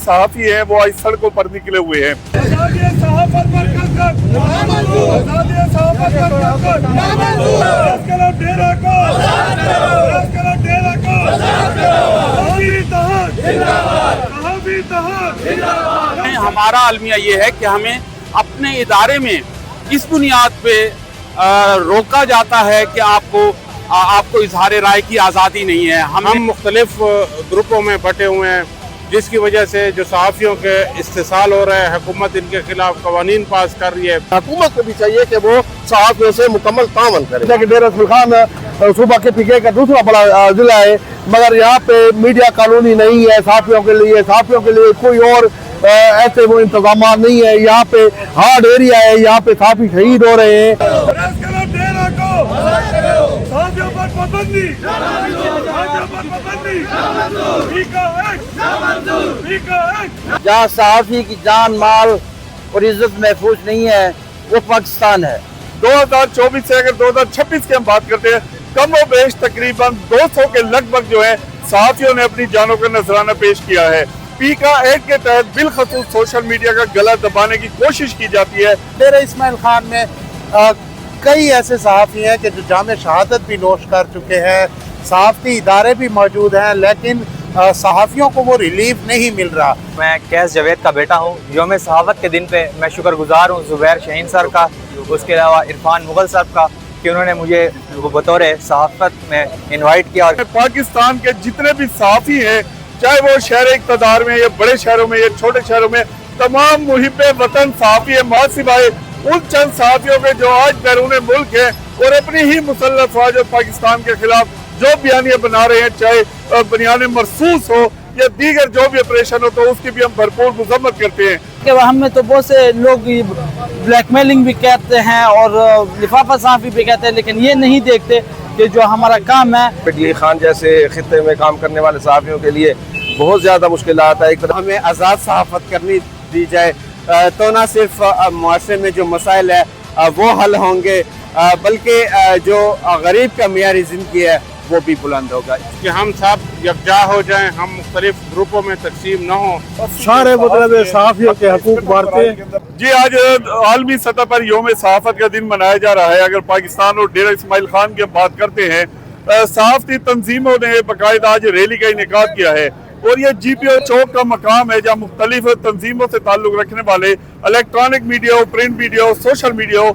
सहाफी हैं वो आज सड़कों पर निकले हुए हैं। हमारा अलमिया ये है कि हमें अपने इदारे में इस बुनियाद पे रोका जाता है कि आपको इजहार राय की आज़ादी नहीं है। हम मुख्तलिफ ग्रुपों में बटे हुए हैं, जिसकी वजह से जो सहाफ़ियों के इस्तेसाल हो रहा है, हुकूमत इनके खिलाफ कवानीन पास कर रही है। हुकूमत को भी चाहिए कि वो सहाफ़ियों से मुकम्मल तावन करे। डेरा रसूल खान सूबा के पीके का दूसरा बड़ा जिला है, मगर यहाँ पे मीडिया कानूनी नहीं है सहाफ़ियों के लिए कोई और ऐसे वो इंतजाम नहीं है। यहाँ पे हार्ड एरिया है, यहाँ पे सहाफ़ी शहीद हो रहे हैं। जहाँ सहाफ़ी की जान माल और इज्जत महफूज नहीं है वो पाकिस्तान है। 2024 से अगर 2026 की हम बात करते हैं, कम व बेश तकरीबन 200 के लगभग जो है सहाफ़ियों ने अपनी जानों का नजराना पेश किया है। पीका एक्ट के तहत बिलखसूस सोशल मीडिया का गला दबाने की कोशिश की जाती है। डेरा इस्माइल खान में कई ऐसे सहाफ़ी हैं कि जो जाम शहादत भी नोश कर चुके हैं, सहाफ़ती इदारे भी मौजूद हैं, लेकिन सहाफ़ियों को वो रिलीफ नहीं मिल रहा। मैं कैस जावेद का बेटा हूँ। यौम सहावत के दिन पे मैं शुक्रगुजार हूँ ज़ुबैर शाहीन सर का, उसके अलावा इरफान मुगल सर का, कि उन्होंने मुझे बतौर सहाफ़त में इन्वाइट किया। और पाकिस्तान के जितने भी सहाफ़ी हैं, चाहे वो शहर इक़्तिदार में या बड़े शहरों में या छोटे शहरों में, तमाम मुहिब्बे वतन सहाफ़ी है मासिवाए उन चंद सहाफ़ियों के जो आज बैरून मुल्क है और अपनी ही मुसल्लह अफ़वाज और पाकिस्तान के खिलाफ जो बयानियाँ बना रहे हैं, चाहे बयान मरसूस हो या दीगर जो भी ऑपरेशन हो, तो उसकी भी हम भरपूर मज़म्मत करते हैं। कि हमें तो बहुत से लोग ब्लैकमेलिंग भी कहते हैं और लिफाफा सहाफ़ी भी कहते हैं, लेकिन ये नहीं देखते कि जो हमारा काम है। पीटीआई खान जैसे खित्ते में काम करने वाले सहाफ़ियों के लिए बहुत ज़्यादा मुश्किलात है। एक तरफ हमें आज़ाद सहाफ़त करनी दी जाए तो न सिर्फ मुआशरे में जो मसाइल है वो हल होंगे, बल्कि जो गरीब का मेयारी ज़िंदगी है वो भी बुलंद होगा। कि हम सब यकजा हो जाएं, हम मुख्तलिफ ग्रुपों में तकसीम न हो। सारे मतलब सहाफ़ियों के हकूक़ मारते। जी, आज आलमी सतह पर यौम सहाफ़त का दिन मनाया जा रहा है। अगर पाकिस्तान और डेरा इस्माइल खान की बात करते हैं, सहाफ़ती तंजीमों ने बाकायदा आज रैली का इनेकाद किया है और ये GPO चौक का मकाम है, जहाँ मुख्तलिफ तंजीमों से ताल्लुक़ रखने वाले इलेक्ट्रॉनिक मीडिया हो, प्रिंट मीडिया हो, सोशल मीडिया हो,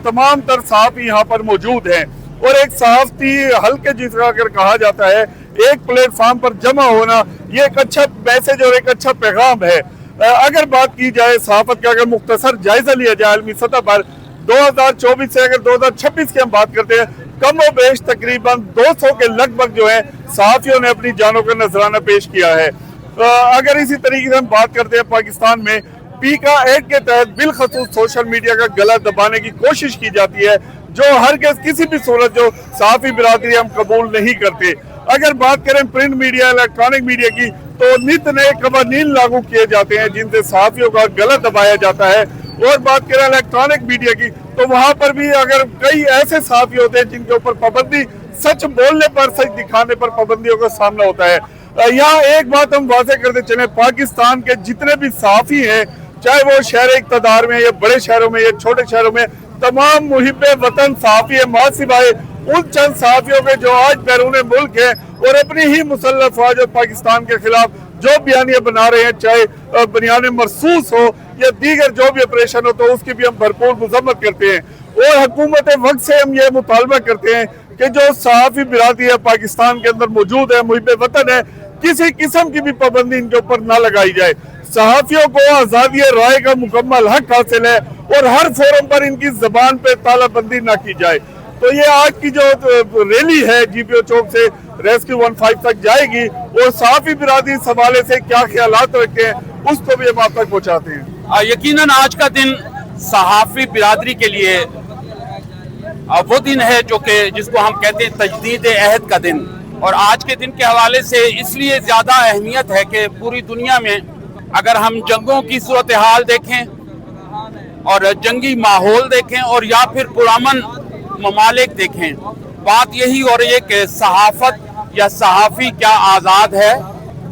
तमाम तर सहाफ़ी यहाँ पर मौजूद हैं। और एक सहाफ़ती हल्के जिसका अगर कहा जाता है, एक प्लेटफार्म पर जमा होना, ये एक अच्छा मैसेज और एक अच्छा पैगाम है। अगर बात की जाए सहाफ़त का, अगर मुख्तसर जायज़ा लिया जाए आलमी सतह पर, 2024 से अगर 2026 की हम बात करते हैं, कम व बेश तकरीबन 200 के लगभग जो है सहाफ़ियों ने अपनी जानों का नजराना पेश किया है। अगर इसी तरीके से हम बात करते हैं, पाकिस्तान में पीका एक्ट के तहत बिलखसूस सोशल मीडिया का गला दबाने की कोशिश की जाती है, जो हरगिज़ किसी भी सूरत जो सहाफ़ी बिरादरी हम कबूल नहीं करते। अगर बात करें प्रिंट मीडिया, इलेक्ट्रॉनिक मीडिया की, तो नित नए कवानीन लागू किए जाते हैं जिनसे सहाफ़ियों का गला दबाया जाता है। और बात करें इलेक्ट्रॉनिक मीडिया की, तो वहाँ पर भी अगर कई ऐसे सहाफ़ी होते हैं जिनके ऊपर पाबंदी, सच बोलने पर, सच दिखाने पर पाबंदियों का सामना होता है। यहाँ एक बात हम वाज़ेह करते चले, पाकिस्तान के जितने भी सहाफ़ी हैं, चाहे वो शहर इक़्तिदार में या बड़े शहरों में या छोटे शहरों में, तमाम मुहिब्बे वतन सहाफ़ी है मासिवाए उन चंद सहाफ़ियों के जो आज बैरून मुल्क है और अपनी ही मुसल्लह अफ़वाज और पाकिस्तान के खिलाफ जो बयानियाँ बना रहे हैं, चाहे बयान मरसूस हो या दीगर जो भी ऑपरेशन हो, तो उसकी भी हम भरपूर मज़म्मत करते हैं। और हुकूमत वक्त से हम ये मुतालबा करते हैं कि जो सहाफ़ी बिरादरी है पाकिस्तान के अंदर मौजूद है, मुहिब्बे वतन है, किसी किस्म की भी पाबंदी इनके ऊपर ना लगाई जाए। सहाफ़ियों को आज़ादी राय का मुकम्मल हक हासिल है और हर फोरम पर इनकी ज़बान पे तालाबंदी ना की जाए। तो ये आज की जो रैली है GPO चौक से रेस्क्यू 15 तक जाएगी और सहाफ़ी बिरादरी इस हवाले से क्या ख्यालात रखते हैं, उसको भी हम आप तक पहुँचाते हैं। यकीनन आज का दिन सहाफ़ी बिरादरी के लिए वो दिन है जो कि जिसको हम कहते हैं तजदीद अहद का दिन। और आज के दिन के हवाले से इसलिए ज़्यादा अहमियत है कि पूरी दुनिया में अगर हम जंगों की सूरत हाल देखें और जंगी माहौल देखें और या फिर पुरअमन ममालिक देखें, बात यही हो रही है कि सहाफ़त या सहाफ़ी क्या आज़ाद है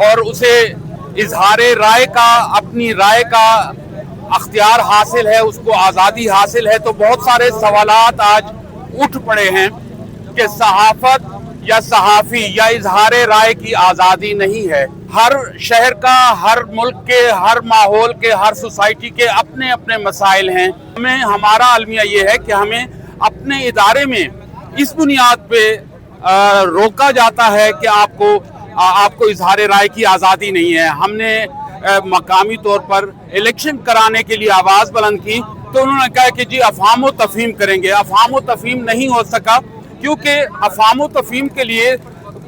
और उसे इजहार राय का, अपनी राय का अख्तियार हासिल है, उसको आज़ादी हासिल है, तो बहुत सारे सवालात आज उठ पड़े हैं कि सहाफ़त या सहाफ़ी या इजहार राय की आज़ादी नहीं है। हर शहर का, हर मुल्क के, हर माहौल के, हर सोसाइटी के अपने अपने मसाइल हैं। हमें, हमारा अलमिया ये है कि हमें अपने इदारे में इस बुनियाद पे रोका जाता है कि आपको इजहार राय की आज़ादी नहीं है। हमने मकामी तौर पर इलेक्शन कराने के लिए आवाज़ बुलंद की तो उन्होंने कहा कि जी अफ़हाम व तफ़हीम करेंगे। अफ़हाम व तफ़हीम नहीं हो सका क्योंकि अफ़हाम व तफ़हीम के लिए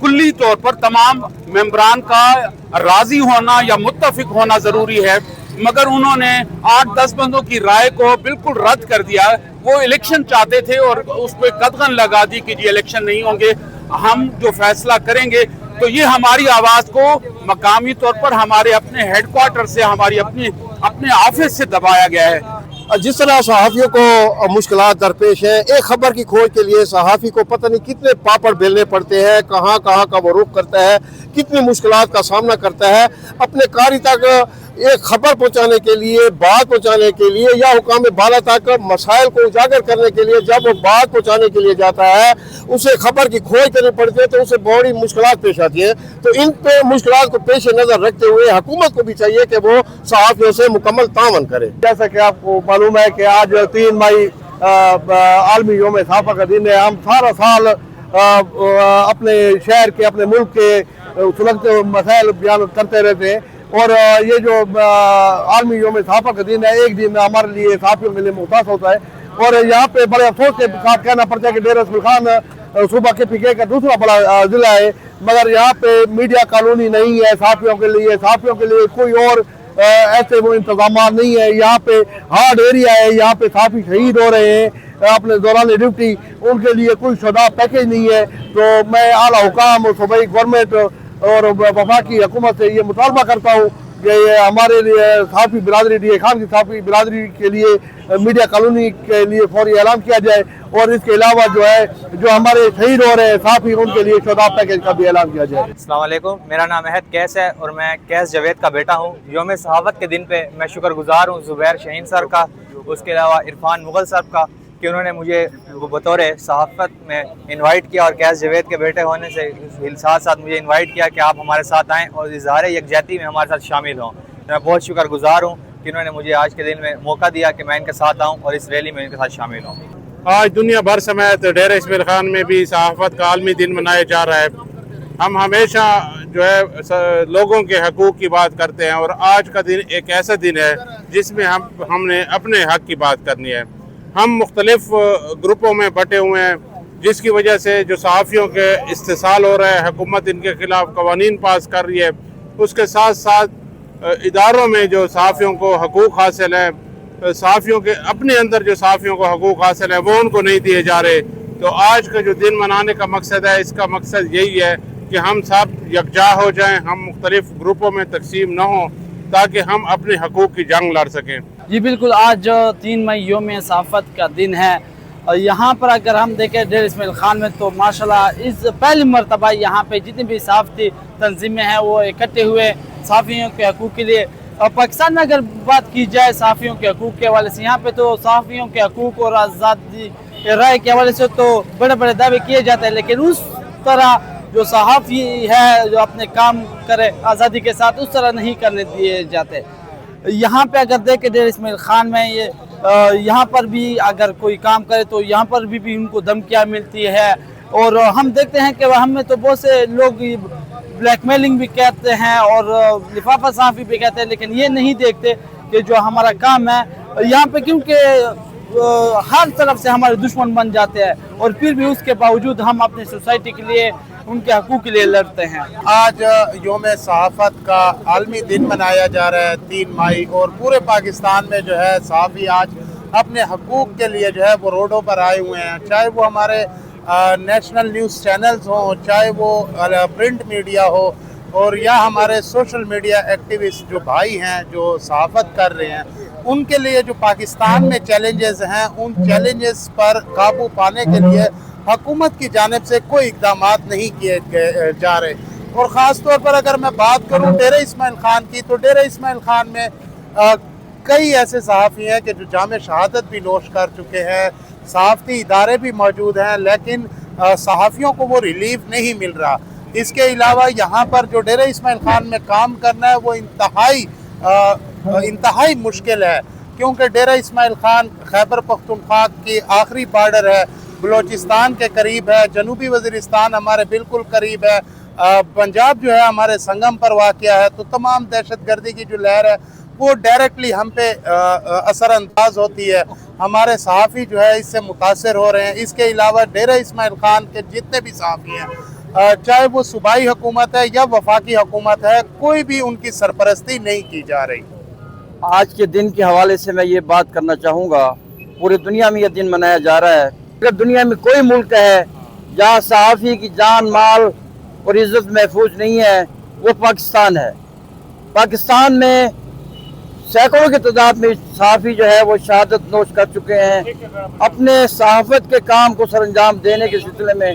कुल्ली तौर पर तमाम मेंबरान का राज़ी होना या मुत्तफ़िक होना ज़रूरी है, मगर उन्होंने 8-10 बंदों की राय को बिल्कुल रद्द कर दिया। वो इलेक्शन चाहते थे और उस पर कदगन लगा दी कि जी इलेक्शन नहीं होंगे, हम जो फैसला करेंगे। तो ये हमारी आवाज़ को मकामी तौर पर हमारे अपने हेडक्वार्टर से, हमारी अपने ऑफिस से दबाया गया है। जिस तरह सहाफ़ियों को मुश्किलात दरपेश है, एक खबर की खोज के लिए सहाफ़ी को पता नहीं कितने पापड़ बेलने पड़ते हैं, कहाँ का वो रुख करता है, कितनी मुश्किलात का सामना करता है अपने कारी तक एक खबर पहुंचाने के लिए, बात पहुंचाने के लिए, या हुकाम बाला तक मसाइल को उजागर करने के लिए। जब वो बात पहुंचाने के लिए जाता है, उसे खबर की खोज करनी पड़ती है तो उसे बड़ी मुश्किलात पेश आती है। तो इन पे मुश्किलात को पेश नज़र रखते हुए हुकूमत को भी चाहिए कि वो सहाफ़ियों से मुकम्मल तावन करे। जैसा कि आपको मालूम है कि आज 3 मई आलमी यौम सहाफ़ा का दिन है। हम सारा साल अपने शहर के, अपने मुल्क के सुलगते मसाइल बयान करते रहते हैं, और ये जो आलमी यौम सहाफ़ा का दिन है, एक दिन हमारे लिए सहाफ़ियों के लिए मुख्तास होता है। और यहाँ पे बड़े अफसोस के साथ कहना पड़ता है कि डेरा इसमाइल खान सूबा के PK का दूसरा बड़ा ज़िला है, मगर यहाँ पे मीडिया कॉलोनी नहीं है सहाफ़ियों के लिए कोई और ऐसे वो इंतजाम नहीं है। यहाँ पे हार्ड एरिया है, यहाँ पे सहाफ़ी शहीद हो रहे हैं अपने दौरान ड्यूटी, उनके लिए कोई शुदा पैकेज नहीं है। तो मैं आला हुकाम और सूबाई गवर्नमेंट और वफाकी हुकूमत से ये मुतालबा करता हूँ कि हमारे लिए सहाफ़ी बिरादरी, DA खान की सहाफ़ी बिरादरी के लिए मीडिया कॉलोनी के लिए फौरी ऐलान किया जाए, और इसके अलावा जो हमारे शहीद हो रहे हैं सहाफ़ी, उनके लिए शुदा पैकेज का भी ऐलान किया जाए। अस्सलाम वालेकुम, मेरा नाम अहद कैस है और मैं कैस जावेद का बेटा हूँ। यौम सहाफ़त के दिन पे मैं शुक्रगुज़ार हूँ ज़ुबैर शाहीन सर का, उसके अलावा इरफान मुग़ल साहब का, कि उन्होंने मुझे बतौर सहाफ़त में इनवाइट किया और कैस जावेद के बेटे होने से साथ साथ मुझे इनवाइट किया कि आप हमारे साथ आएँ और इज़हार यकजहती में हमारे साथ शामिल हों। मैं बहुत शुक्रगुज़ार हूँ कि उन्होंने मुझे आज के दिन में मौका दिया कि मैं इनके साथ आऊँ और इस रैली में इनके साथ शामिल हूँ। आज दुनिया भर समेत डेरा इसमाइल खान में भी सहाफ़त का आलमी दिन मनाया जा रहा है। हम हमेशा जो है लोगों के हकूक़ की बात करते हैं, और आज का दिन एक ऐसा दिन है जिसमें हमने अपने हक़ की बात करनी है। हम मुख्तलिफ ग्रुपों में बटे हुए हैं, जिसकी वजह से जो सहाफ़ियों के इस्तेसाल हो रहा है, हुकूमत इनके ख़िलाफ़ कवानीन पास कर रही है, उसके साथ साथ इदारों में जो सहाफ़ियों को हकूक़ हासिल हैं, सहाफ़ियों के अपने अंदर जो सहाफ़ियों को हकूक़ हासिल है वो उनको नहीं दिए जा रहे। तो आज का जो दिन मनाने का मकसद है, इसका मकसद यही है कि हम सब यकजा हो जाएं, हम मुख्तलिफ ग्रुपों में तकसीम न हों, ताकि हम अपने हकूक़ की जंग लड़ सकें। जी बिल्कुल, आज 3 मई यौम सहाफ़त का दिन है, और यहाँ पर अगर हम देखें डेरा इसमाइल खान में तो माशाल्लाह इस पहली मरतबा यहाँ पे जितनी भी सहाफ़ती तंजीमें हैं वो इकट्ठे हुए सहाफ़ियों के हकूक़ के लिए। और पाकिस्तान में अगर बात की जाए सहाफ़ियों के हकूक़ के हवाले से, यहाँ पे तो सहाफ़ियों के हकूक़ और आज़ादी राय के हवाले से तो बड़े बड़े दावे किए जाते हैं, लेकिन उस तरह जो सहाफ़ी है जो अपने काम करे आज़ादी के साथ, उस तरह नहीं करने दिए जाते। यहाँ पे अगर देखें डेरा इसमाइल खान में ये यहाँ पर भी अगर कोई काम करे तो यहाँ पर भी उनको धमकियाँ मिलती है, और हम देखते हैं कि हमें तो बहुत से लोग ब्लैकमेलिंग भी कहते हैं और लिफाफा सहाफ़ी भी कहते हैं, लेकिन ये नहीं देखते कि जो हमारा काम है यहाँ पे, क्योंकि हर तरफ से हमारे दुश्मन बन जाते हैं, और फिर भी उसके बावजूद हम अपनी सोसाइटी के लिए, उनके हकूक़ के लिए लड़ते हैं। आज यौम सहाफ़त का आलमी दिन मनाया जा रहा है 3 मई, और पूरे पाकिस्तान में जो है सहाफ़ी आज अपने हकूक़ के लिए जो है वो रोडों पर आए हुए हैं, चाहे वो हमारे नेशनल न्यूज़ चैनल्स हों, चाहे वो प्रिंट मीडिया हो, और या हमारे सोशल मीडिया एक्टिविस्ट जो भाई हैं जो सहाफ़त कर रहे हैं, उनके लिए जो पाकिस्तान में चैलेंजेस हैं, उन चैलेंजेस पर काबू पाने के लिए हुकूमत की जानिब से कोई इक़दाम नहीं किए जा रहे। और ख़ास तौर पर अगर मैं बात करूं डेरे इस्माइल खान की, तो डेरे इस्माइल खान में कई ऐसे सहाफ़ी हैं कि जो जामे शहादत भी नोश कर चुके हैं, सहाफ़ती इदारे भी मौजूद हैं, लेकिन सहाफ़ियों को वो रिलीफ नहीं मिल रहा। इसके अलावा यहाँ पर जो डेरे इस्माइल खान में काम करना है वो इंतहाई मुश्किल है, क्योंकि डेरा इस्माइल खान खैबर पख्तूनख्वा की आखिरी बॉर्डर है, बलोचिस्तान के करीब है, जनूबी वज़ीरिस्तान हमारे बिल्कुल करीब है, पंजाब जो है हमारे संगम पर वाक़या है। तो तमाम दहशतगर्दी की जो लहर है वो डायरेक्टली हम पे असरअंदाज होती है, हमारे सहाफ़ी जो है इससे मुतासर हो रहे हैं। इसके अलावा डेरा इस्माइल खान के जितने भी सहाफ़ी हैं, चाहे वो सूबाई हुकूमत है या वफाकी हुकूमत है, कोई भी उनकी सरपरस्ती नहीं की जा रही। आज के दिन के हवाले से मैं ये बात करना चाहूँगा, पूरी दुनिया में ये दिन मनाया जा रहा है। अगर दुनिया में कोई मुल्क है जहाँ सहाफ़ी की जान माल और इज़्ज़त महफूज नहीं है, वो पाकिस्तान है। पाकिस्तान में सैकड़ों की तादाद में सहाफ़ी जो है वो शहादत नोश कर चुके हैं अपने सहाफ़त के काम को सरअंजाम देने के सिलसिले में।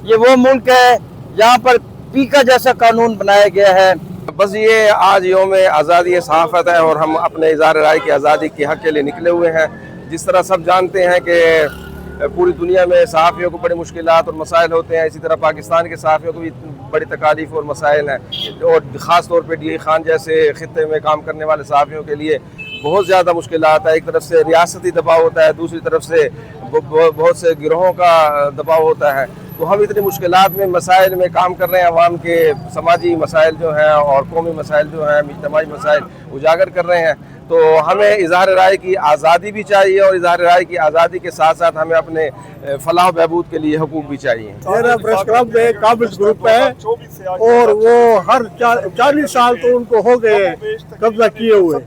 ये वो मुल्क है जहाँ पर पीका जैसा कानून बनाया गया है। बस ये आज यौम आज़ादी सहाफ़त है और हम अपने इज़हार राय की आज़ादी के हक़ के लिए निकले हुए हैं। जिस तरह सब जानते हैं कि पूरी दुनिया में सहाफ़ियों को बड़ी मुश्किलात और मसाइल होते हैं, इसी तरह पाकिस्तान के सहाफ़ियों को भी बड़ी तकालीफ और मसाइल हैं, और ख़ास तौर पे डी खान जैसे ख़ित्ते में काम करने वाले सहाफ़ियों के लिए बहुत ज़्यादा मुश्किलात है। एक तरफ से रियासती दबाव होता है, दूसरी तरफ से बहुत से गिरोहों का दबाव होता है। तो हम इतनी मुश्किलात में मसाइल में काम कर रहे हैं, अवाम के समाजी मसाइल जो हैं और कौमी मसाइल जो हैं, इज्तिमाई मसाइल उजागर कर रहे हैं। तो हमें इज़हार राय की आज़ादी भी चाहिए और इज़हार राय की आज़ादी के साथ साथ हमें अपने फलाह बहबूद के लिए हुकूक भी चाहिए। मेरा प्रेस क्लब में काबिल ग्रुप है और वो हर 40 साल तो उनको हो गए कब्जा किए हुए,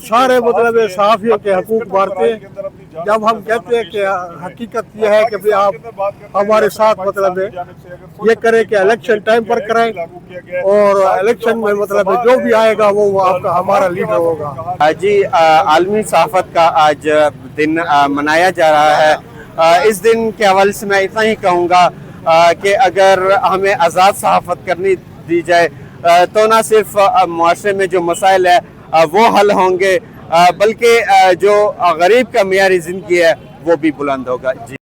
सारे मतलब सहाफ़ियों के हकूक मारते हैं। जब हम कहते हैं कि हकीकत ये है कि भाई आप हमारे साथ मतलब ये करें कि इलेक्शन टाइम पर कराएं और इलेक्शन में मतलब जो भी आएगा वो आपका हमारा लीडर होगा। जी, आलमी सहाफ़त का आज दिन मनाया जा रहा है। इस दिन के हवाले से मैं इतना ही कहूँगा कि अगर हमें आज़ाद सहाफ़त करनी दी जाए तो ना सिर्फ मुआशरे में जो मसाइल है वो हल होंगे, बल्कि जो गरीब का मियारी ज़िंदगी है वो भी बुलंद होगा। जी।